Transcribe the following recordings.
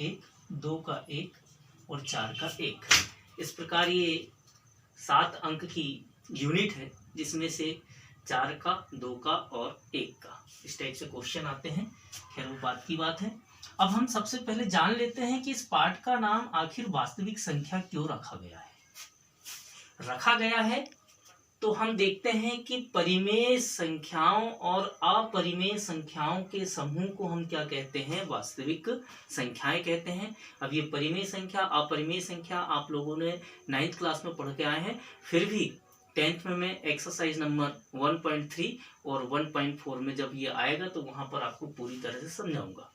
1, 2 का 1 और 4 का 1। इस प्रकार ये 7 अंक की यूनिट है, जिसमें से 4 का, 2 का और 1 का इस टाइप से क्वेश्चन आते हैं। खैर वो बात की बात है। अब हम सबसे पहले जान लेते हैं कि इस पाठ का नाम आखिर वास्तविक संख्या क्यों रखा गया है। तो हम देखते हैं कि परिमेय संख्याओं और अपरिमेय संख्याओं के समूह को हम क्या कहते हैं, वास्तविक संख्याएं कहते हैं। अब ये परिमेय संख्या, अपरिमेय संख्या आप लोगों ने 9th क्लास में पढ़ के आए हैं, फिर भी 10th में मैं एक्सरसाइज नंबर 1.3 और 1.4 में जब ये आएगा तो वहां पर आपको पूरी तरह से समझाऊंगा।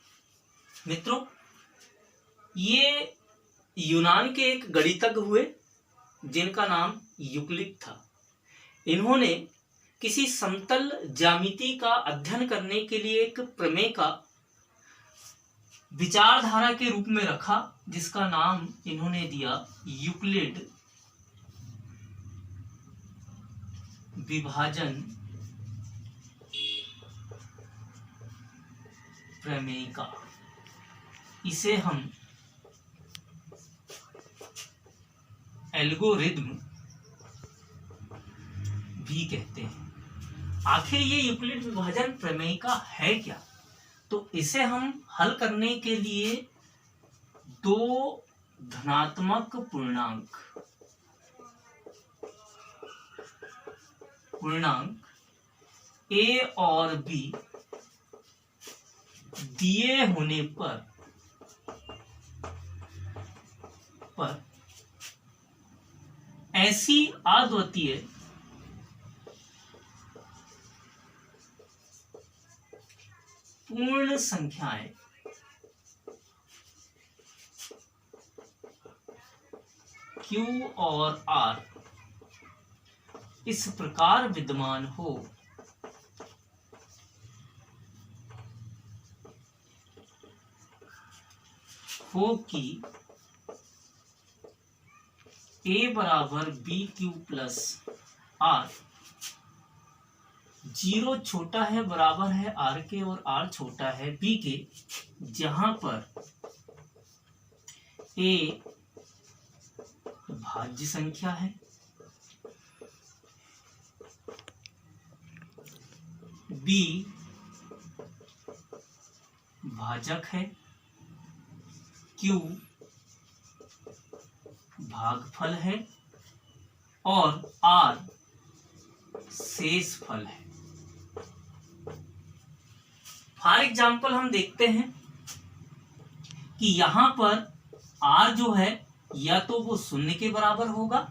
मित्रों, ये यूनान के एक गणितज्ञ हुए जिनका नाम यूक्लिड था। इन्होंने किसी समतल ज्यामिति का अध्ययन करने के लिए एक प्रमेय का विचारधारा के रूप में रखा, जिसका नाम इन्होंने दिया यूक्लिड विभाजन प्रमेय का। इसे हम एल्गोरिथम भी कहते हैं। आखिर ये यूक्लिड विभाजन प्रमेय का है क्या? तो इसे हम हल करने के लिए दो धनात्मक पूर्णांक A और B दिए होने पर ऐसी अद्वितीय पूर्ण संख्याएं Q और R इस प्रकार विद्यमान हो कि A बराबर BQ प्लस R 0 छोटा है बराबर है R के और R छोटा है B के, जहां पर A भाज्य संख्या है, B भाजक है, Q भागफल है और R शेषफल है। फॉर एग्जाम्पल हम देखते हैं कि यहां पर R जो है या तो वो 0 के बराबर होगा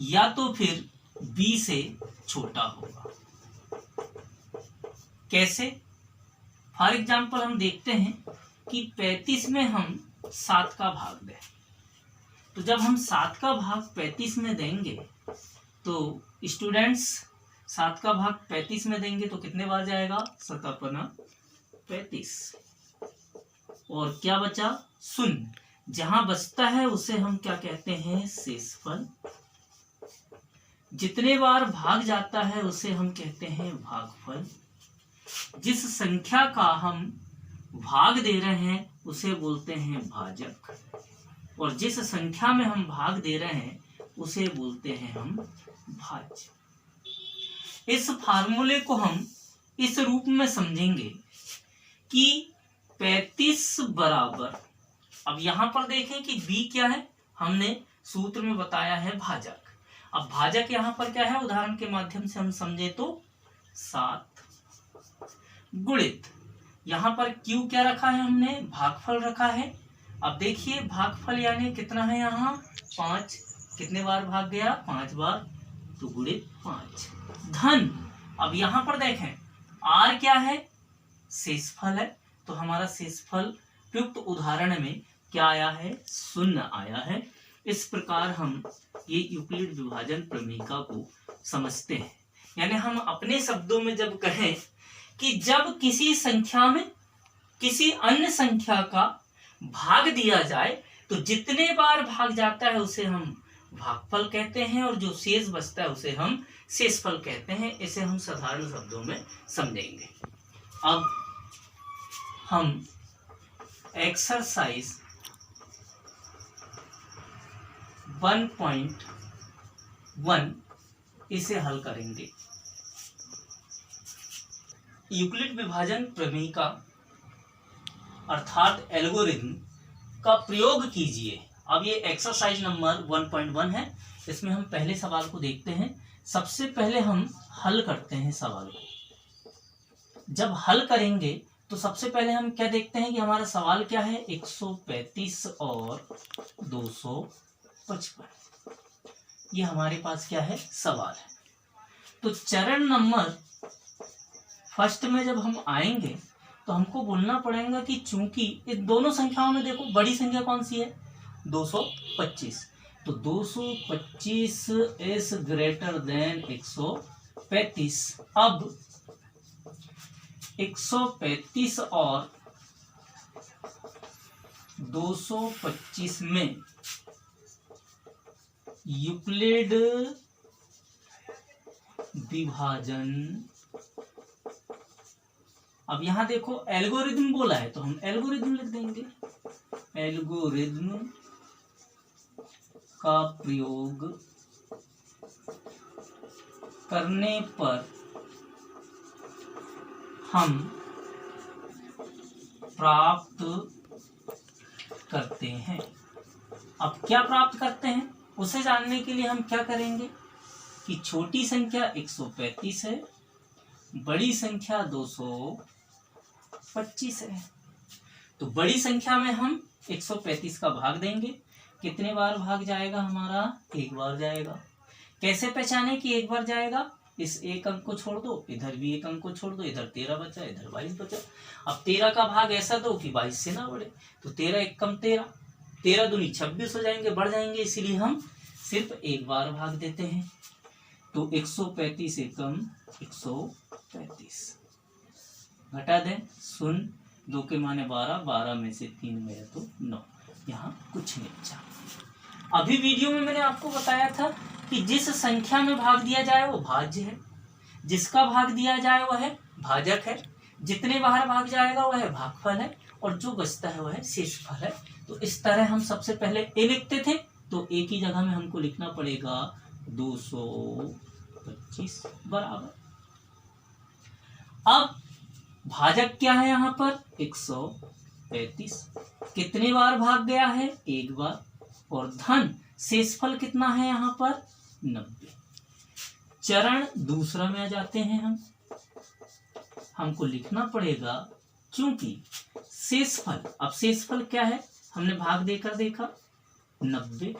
या तो फिर B से छोटा होगा। कैसे? फॉर एग्जाम्पल हम देखते हैं कि 35 में हम 7 का भाग दें, तो जब हम 7 का भाग 35 में देंगे तो स्टूडेंट्स 7 का भाग 35 में देंगे तो कितने बार जाएगा? 7×35 और क्या बचा? 0। जहां बचता है उसे हम क्या कहते हैं? शेषफल। जितने बार भाग जाता है उसे हम कहते हैं भागफल। जिस संख्या का हम भाग दे रहे हैं उसे बोलते हैं भाजक, और जिस संख्या में हम भाग दे रहे हैं उसे बोलते हैं हम भाज्य। इस फार्मूले को हम इस रूप में समझेंगे कि 35 बराबर, अब यहां पर देखें कि B क्या है, हमने सूत्र में बताया है भाजक। अब भाजक यहां पर क्या है, उदाहरण के माध्यम से हम समझे तो 7 गुणित यहां पर Q क्या रखा है, हमने भागफल रखा है। अब देखिए भागफल यानी कितना है, यहाँ 5, कितने बार भाग गया? 5 बार, तो गुणित 5 धन। अब यहां पर देखें R क्या है? शेषफल है, तो हमारा शेषफल प्रयुक्त उदाहरण में क्या आया है? 0 आया है। इस प्रकार हम ये यूक्लिड विभाजन प्रमेयिका को समझते हैं। यानी हम अपने शब्दों में जब कहें कि जब किसी संख्या में किसी अन्य संख्या का भाग दिया जाए तो जितने बार भाग जाता है उसे हम भागफल कहते हैं और जो शेष बचता है उसे हम शेषफल कहते हैं। इसे हम साधारण शब्दों में समझेंगे। अब हम एक्सरसाइज 1.1 इसे हल करेंगे। यूक्लिड विभाजन प्रमेय का अर्थात एल्गोरिथम का प्रयोग कीजिए। अब ये एक्सरसाइज नंबर 1.1 है। इसमें हम पहले सवाल को देखते हैं। सबसे पहले हम हल करते हैं सवाल को। जब हल करेंगे तो सबसे पहले हम क्या देखते हैं कि हमारा सवाल क्या है, 135 और 255। ये हमारे पास क्या है, सवाल है। तो चरण नंबर फर्स्ट में जब हम आएंगे तो हमको बोलना पड़ेगा कि चूंकि इस दोनों संख्याओं में देखो बड़ी संख्या कौन सी है, 225। तो 225 इज ग्रेटर देन 135। अब 135 और 225 में यूक्लिड विभाजन। अब यहां देखो एल्गोरिथम बोला है तो हम एल्गोरिथम लिख देंगे। एल्गोरिथम का प्रयोग करने पर हम प्राप्त करते हैं। अब क्या प्राप्त करते हैं उसे जानने के लिए हम क्या करेंगे कि छोटी संख्या 135 है, बड़ी संख्या 225 है। तो बड़ी संख्या में हम 135 का भाग देंगे। कितने बार भाग जाएगा हमारा, एक बार जाएगा। कैसे पहचाने कि एक बार जाएगा, इस एक अंक को छोड़ दो, इधर भी एक अंक को छोड़ दो, इधर 13 बचा, इधर 22 बचा। अब 13 का भाग ऐसा दो कि 22 से ना बढ़े, तो 13 एक कम 13, 13 दूनी 26 हो जाएंगे, बढ़ जाएंगे, इसीलिए हम सिर्फ एक बार भाग देते हैं। तो 135 एकम 135 घटा दें, 0 2 के माने 12, 12 में से 3 गया तो 9, यहाँ कुछ नहीं बचा। अभी वीडियो में मैंने आपको बताया था कि जिस संख्या में भाग दिया जाए वो भाज्य है, जिसका भाग दिया जाए वह भाजक है, जितने बाहर भाग जाएगा वह भागफल है, और जो बचता है वह शेषफल है। तो इस तरह हम सबसे पहले ए लिखते थे, तो ए की जगह में हमको लिखना पड़ेगा 225 बराबर। अब भाजक क्या है यहाँ पर, 135। कितने बार भाग गया है, एक बार। और धन शेषफल कितना है यहाँ पर, 90। चरण दूसरा में आ जाते हैं हम। हमको लिखना पड़ेगा क्योंकि शेषफल, अब शेषफल क्या है हमने भाग देकर देखा, 90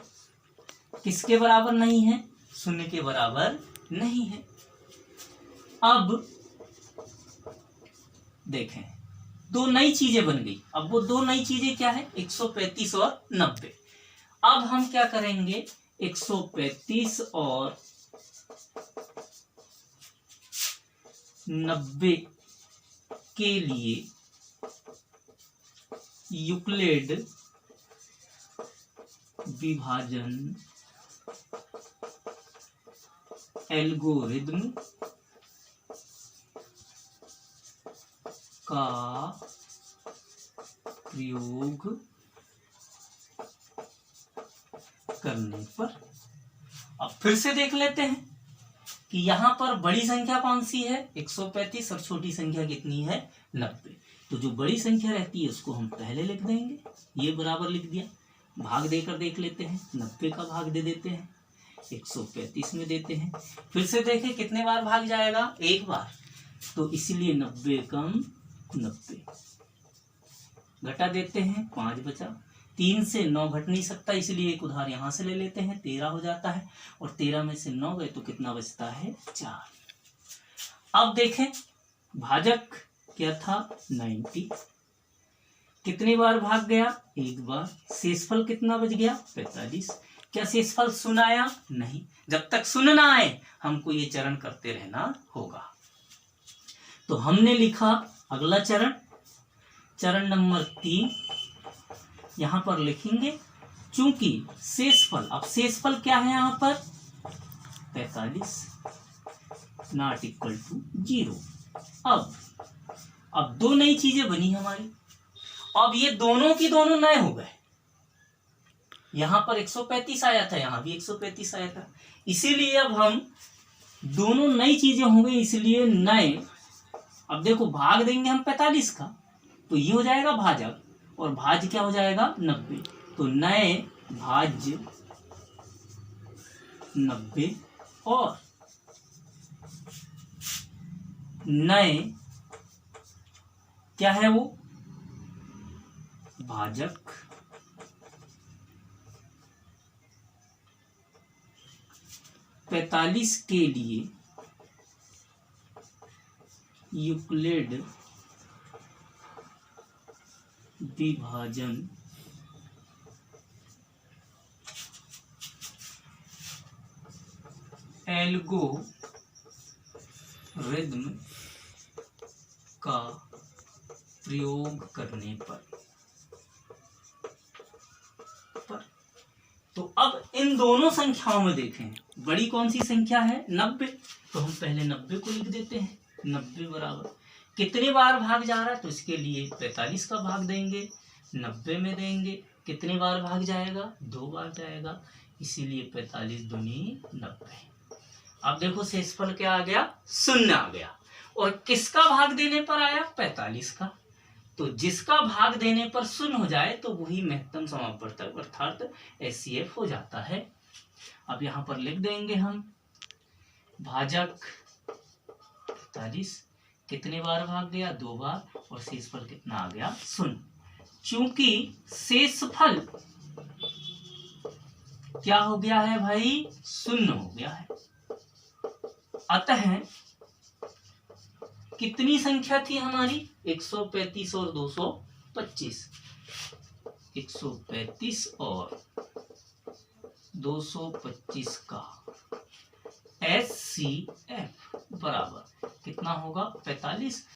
किसके बराबर नहीं है, 0 के बराबर नहीं है। अब देखें दो नई चीजें बन गई। अब वो दो नई चीजें क्या है, 135 और 90। अब हम क्या करेंगे, 135 और 90 के लिए यूक्लिड विभाजन एल्गोरिथम का प्रयोग करने पर। अब फिर से देख लेते हैं कि यहां पर बड़ी संख्या कौन सी है, 135, और छोटी संख्या कितनी है, 90। तो जो बड़ी संख्या रहती है उसको हम पहले लिख देंगे, ये बराबर लिख दिया। भाग देकर देख लेते हैं, 90 का भाग दे देते हैं, 135 में देते हैं। फिर से देखें कितने बार भाग जाएगा, एक बार। तो इसलिए 90 कम 90 घटा देते हैं, 5 बचा। 3 से 9 घट नहीं सकता, इसलिए एक उधार यहां से ले लेते हैं, 13 हो जाता है। और 13 में से 9 गए तो कितना बचता है, 4। अब देखें भाजक क्या था, 90। कितनी बार भाग गया, एक बार। शेषफल कितना बच गया, 45। क्या शेषफल 0 आया, नहीं। जब तक 0 ना आए हमको ये चरण करते रहना होगा। तो हमने लिखा अगला चरण, चरण नंबर 3 यहां पर लिखेंगे। चूंकि शेषफल, अब शेषफल क्या है यहां पर, 45 नॉट इक्वल टू 0। अब दो नई चीजें बनी हमारी। अब ये दोनों की दोनों नए हो गए, यहाँ पर 135 आया था, यहाँ भी 135 आया था। इसीलिए अब हम दोनों नई चीजें होंगी, इसलिए नए, अब देखो भाग देंगे हम 45 का, तो ये हो जाएगा भाजक, और भाज्य क्या हो जाएगा 90। तो नए भाज्य 90 और नए क्या है वो भाजक। पैतालीस के लिए यूक्लिड विभाजन एल्गोरिथ्म का प्रयोग करने पर। तो अब इन दोनों संख्याओं में देखें, बड़ी कौन सी संख्या है 90, तो हम पहले 90 को लिख देते हैं। 90 बराबर कितने बार भाग जा रहा है, तो इसके लिए 45 का भाग देंगे, 90 में देंगे, कितने बार भाग जाएगा 2 बार जाएगा, इसीलिए 45 दूनी 90। अब देखो शेषफल क्या आ गया 0 आ गया, और किसका भाग देने पर आया 45 का। तो जिसका भाग देने पर 0 हो जाए तो वही महत्तम समापवर्तक अर्थात HCF हो जाता है। अब यहाँ पर लिख देंगे हम भाजक 45, कितने बार भाग गया 2 बार, और शेषफल कितना आ गया 0। चूंकि शेषफल क्या हो गया है भाई 0 हो गया है, अतः कितनी संख्या थी हमारी 135 और 225, 135 और 225 का HCF बराबर कितना होगा 45।